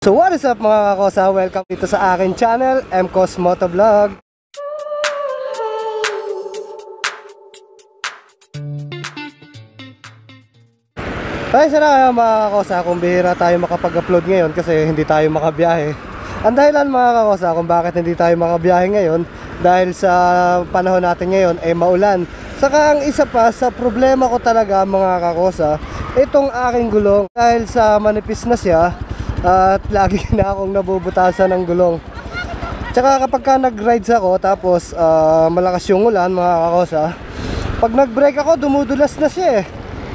So what is up mga kakosa? Welcome dito sa akin channel, MCOS Motovlog. Pasensya na kayo mga kakosa kung bihira tayo makapag-upload ngayon kasi hindi tayo makabiyahe. Ang dahilan mga kakosa kung bakit hindi tayo makabiyahe ngayon, dahil sa panahon natin ngayon ay maulan. Saka ang isa pa sa problema ko talaga mga kakosa, itong aking gulong. Dahil sa manipis na siya at lagi na akong nabubutasan ng gulong. Tsaka kapag ka nag-rides ako tapos malakas yung ulan mga kakosa, pag nag-brake ako dumudulas na siya eh.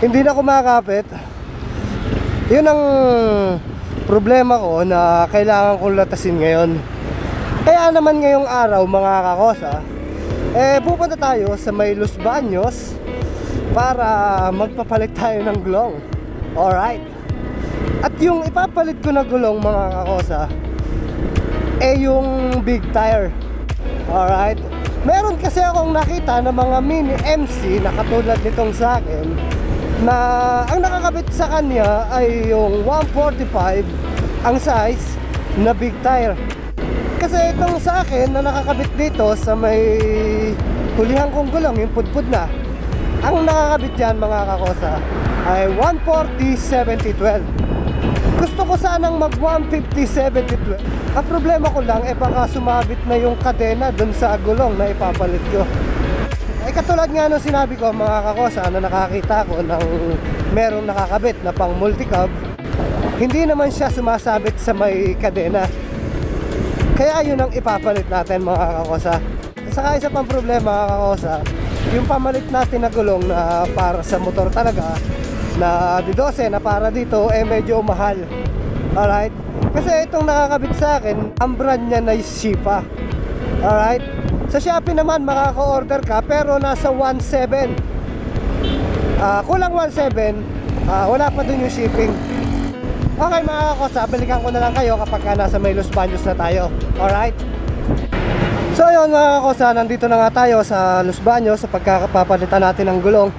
Hindi na ako makakapit. Yun ang problema ko na kailangan kong latasin ngayon. Kaya naman ngayong araw mga kakosa, pupunta tayo sa may Los Baños para magpapalit tayo ng gulong. Alright. At yung ipapalit ko na gulong mga kakosa yung big tire. Alright. Meron kasi akong nakita ng mga mini MC na katulad nitong sa akin, na ang nakakabit sa kanya ay yung 145 ang size na big tire. Kasi itong sa akin na nakakabit dito sa may hulihan kong gulong, yung pudpud na, ang nakakabit yan mga kakosa ay 140/70/12. Gusto ko sanang mag 150/70/12. Ang problema ko lang baka sumabit na yung kadena dun sa gulong na ipapalit ko. Katulad nga nung sinabi ko mga kakosa na nakakita ko ng merong nakakabit na pang multicab, hindi naman siya sumasabit sa may kadena. Kaya yun ang ipapalit natin mga kakosa. Saka isa pang problema mga kakosa, yung pamalit natin na gulong na para sa motor talaga na D12 na para dito medyo mahal. Alright. Kasi itong nakakabit sa akin, ang brand niya na Shipa. Alright. Sa Shopee naman makaka-order ka pero nasa 1.7. Kulang 1.7, wala pa dun yung shipping. Okay mga kakosa, balikan ko na lang kayo kapag nasa may Los Baños na tayo. Alright. So yun mga kakosa, nandito na nga tayo sa Los Baños sa pagkakapapalitan natin ng gulong.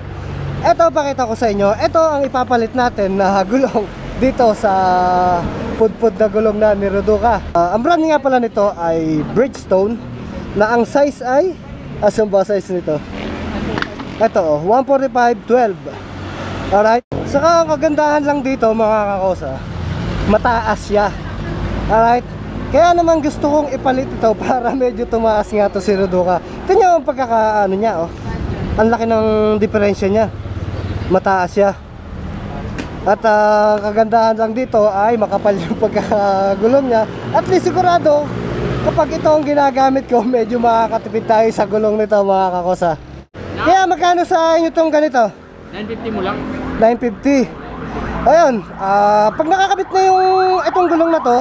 Ito pakita ko sa inyo, ito ang ipapalit natin na gulong dito sa pudpud na gulong na ni Roduca. Ang brand nga pala nito ay Bridgestone, na ang size ay, asan ba size nito? Ito 145/12. Alright. Saka ang kagandahan lang dito mga kakosa, mataas siya. Alright. Kaya naman gusto kong ipalit ito para medyo tumaas nga to si Roduca. Tingnan ang pagkakaano niya ang laki ng diferensya niya. Mataas siya. At kagandahan lang dito ay makapal yung pagkakagulong niya. At least sigurado kapag ito ang ginagamit ko, medyo makakatipid tayo sa gulong nito mga kakosa. Kaya magkano sa inyo itong ganito? 950 mo lang. 950. Ayun, pag nakakabit na yung itong gulong na to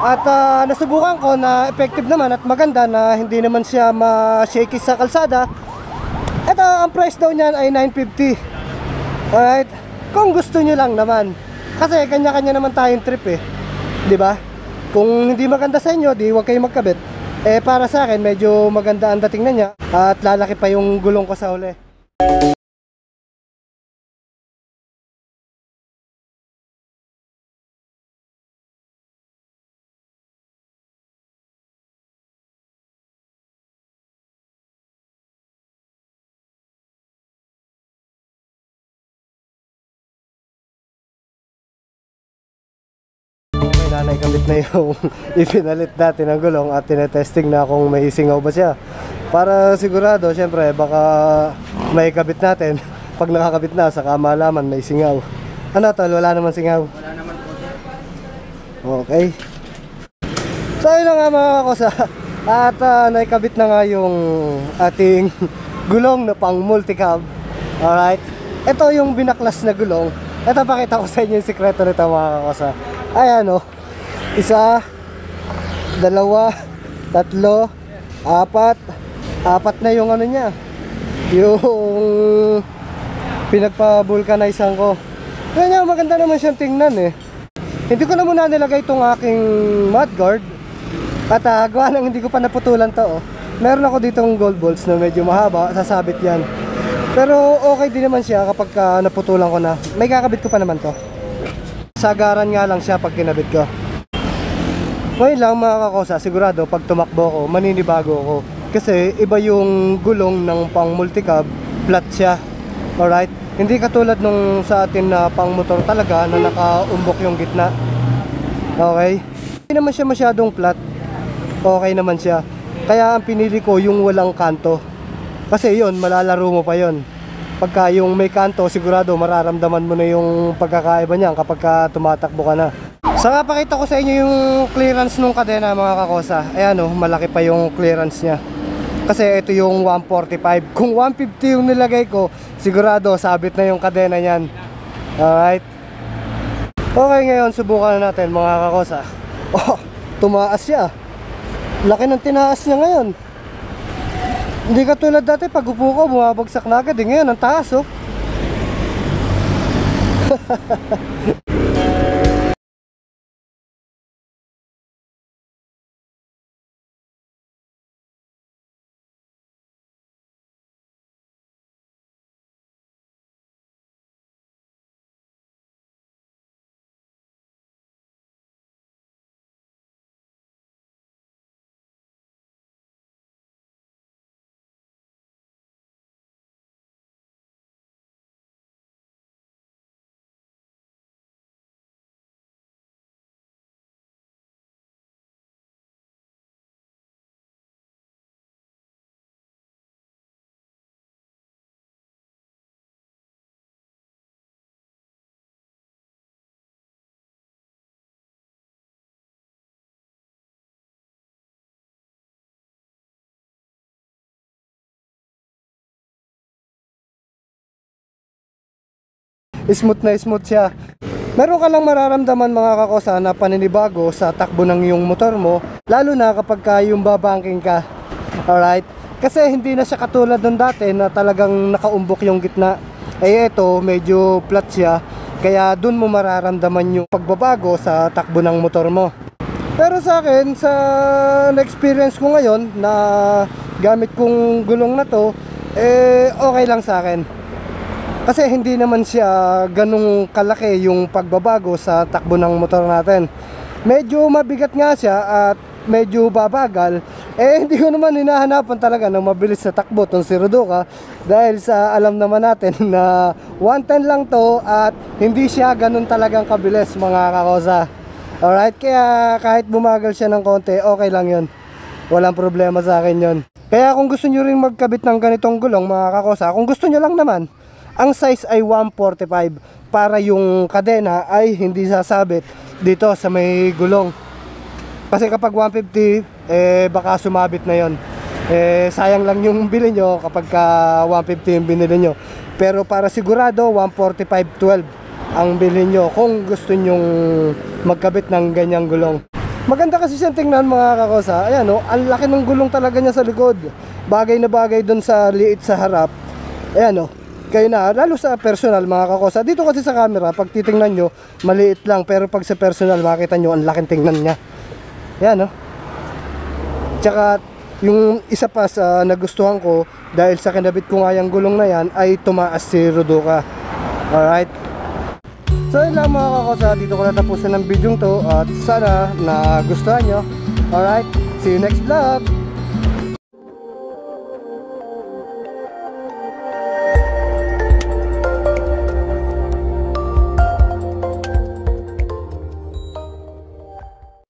at nasubukan ko na effective naman at maganda na hindi naman siya ma-shaky sa kalsada, ito ang price daw niyan ay 950. Alright, kung gusto nyo lang naman. Kasi kanya-kanya naman tayong trip eh, di ba? Kung hindi maganda sa inyo, di huwag kayo magkabit. Para sa akin, medyo maganda ang dating na niya at lalaki pa yung gulong ko sa huli. Nanay kabit na yung ipinalit natin ang gulong at tinetesting na kung may singaw ba siya. Para sigurado, syempre baka may kabit natin. Pag nakakabit na, saka malaman may singaw. Ano tol, wala naman singaw? Wala naman po. Okay. So yun na nga mga kakosa. At naikabit na nga yung ating gulong na pang multicab. Alright. Ito yung binaklas na gulong. Ito pakita ko sa inyo yung sikreto nito mga kakosa. Ayan isa, dalawa, tatlo, apat na yung ano niya, yung pinagpa-vulcanizean ko. Kaya maganda naman siyang tingnan eh. Hindi ko na muna nilagay itong aking mudguard at gawa nang hindi ko pa naputulan to Meron ako ditong gold balls na medyo mahaba, sasabit yan. Pero okay din naman siya kapag naputulan ko na. May kakabit ko pa naman to. Sagaran nga lang siya pag kinabit ko. Ngayon lang mga kakosa, sigurado pag tumakbo ko, maninibago ako. Kasi iba yung gulong ng pang multicab, flat siya. Alright? Hindi katulad nung sa atin na pang motor talaga na nakaumbok yung gitna. Okay? Hindi naman siya masyadong flat. Okay naman siya. Kaya ang pinili ko yung walang kanto. Kasi yun, malalaro mo pa yun. Pagka yung may kanto, sigurado mararamdaman mo na yung pagkakaiba niyan kapag ka tumatakbo ka na. Saka pakita ko sa inyo yung clearance nung kadena mga kakosa. Ayan o, malaki pa yung clearance niya. Kasi ito yung 145. Kung 150 yung nilagay ko, sigurado sabit na yung kadena niyan. Alright. Okay, ngayon subukan na natin mga kakosa. Oh, tumaas siya. Laki ng tinaas niya ngayon. Hindi katulad dati pag upo ko, bumabagsak na agad. Ngayon, ang taas oh. Smooth na smooth siya. Meron ka lang mararamdaman mga kakosa na paninibago sa takbo ng iyong motor mo, lalo na kapag yung babangking ka. Alright? Kasi hindi na siya katulad ng dati na talagang nakaumbok yung gitna. Eh ito, medyo flat siya. Kaya dun mo mararamdaman yung pagbabago sa takbo ng motor mo. Pero sa akin, sa na-experience ko ngayon na gamit kong gulong na to, okay lang sa akin. Kasi hindi naman siya ganung kalaki yung pagbabago sa takbo ng motor natin. Medyo mabigat nga siya at medyo babagal. Hindi ko naman hinahanapan talaga ng mabilis na takbo tong si Ruduka. Dahil sa alam naman natin na 110 lang to at hindi siya ganun talagang kabilis mga kakosa. Alright, kaya kahit bumagal siya ng konti, okay lang yun. Walang problema sa akin yun. Kaya kung gusto nyo rin magkabit ng ganitong gulong mga kakosa, kung gusto nyo lang naman, ang size ay 145 para yung kadena ay hindi sasabit dito sa may gulong. Kasi kapag 150, baka sumabit na yon. Sayang lang yung bili nyo kapag ka 150 yung binili nyo. Pero para sigurado, 145/12 ang bili nyo kung gusto nyong magkabit ng ganyang gulong. Maganda kasi siyang tingnan mga kakosa. Ayan o, ang laki ng gulong talaga niya sa likod. Bagay na bagay dun sa liit sa harap. Ayan o. Kayo na, lalo sa personal mga kakosa. Dito kasi sa camera, pag titingnan nyo, maliit lang. Pero pag sa personal, makita nyo, ang laking tingnan niya. Yan, no? Tsaka, yung isa pa sa nagustuhan ko, dahil sa kinabit ko nga yung gulong na yan, ay tumaas si Ruduka. Alright? So, yun lang mga kakosa. Dito ko natapusin ang video to. At sana, nagustuhan nyo. Alright? See you next vlog!